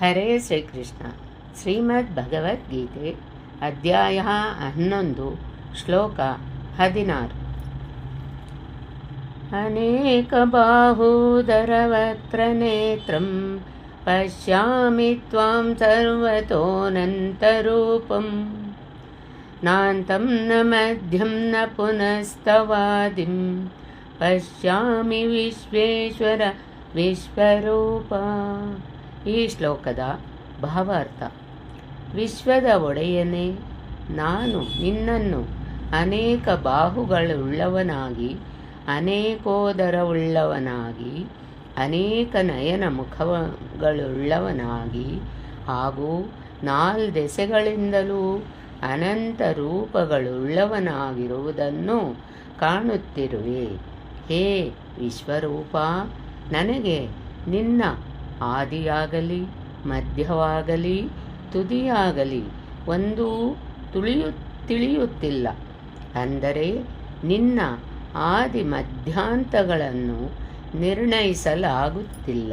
ಹರೇ ಶ್ರೀಕೃಷ್ಣ. ಶ್ರೀಮದ್ ಭಗವದ್ಗೀತೆ ಅಧ್ಯಾಯ 11 ಶ್ಲೋಕ 16. ಅನೇಕ ಬಾಹೂದರವಕ್ತ್ರ ನೇತ್ರಂ ಪಶ್ಯಾಮಿ ತ್ವಾಂ ಸರ್ವತೋನಂತರೂಪಂ ನಾಂತಂ ನ ಮಧ್ಯಂ ನ ಪುನಸ್ತವಾದಿಂ ಪಶ್ಯಾಮಿ ವಿಶ್ವೇಶ್ವರ ವಿಶ್ವರೂಪ. ಈ ಶ್ಲೋಕದ ಭಾವಾರ್ಥ: ವಿಶ್ವದ ಒಡೆಯನೇ, ನಾನು ನಿನ್ನನ್ನು ಅನೇಕ ಬಾಹುಗಳುಳ್ಳವನಾಗಿ, ಅನೇಕೋದರವುಳ್ಳವನಾಗಿ, ಅನೇಕ ನಯನ ಮುಖಗಳುಳ್ಳವನಾಗಿ ಹಾಗೂ 4 ದೆಸೆಗಳಿಂದಲೂ ಅನಂತ ರೂಪಗಳುಳ್ಳವನಾಗಿರುವುದನ್ನು ಕಾಣುತ್ತಿರುವೆ. ಹೇ ವಿಶ್ವರೂಪ, ನನಗೆ ನಿನ್ನ ಆದಿಯಾಗಲಿ ಮಧ್ಯವಾಗಲಿ ತುದಿಯಾಗಲಿ ಒಂದೂ ತಿಳಿಯುತ್ತಿಲ್ಲ. ಅಂದರೆ ನಿನ್ನ ಆದಿ ಮಧ್ಯಾಂತಗಳನ್ನು ನಿರ್ಣಯಿಸಲಾಗುತ್ತಿಲ್ಲ.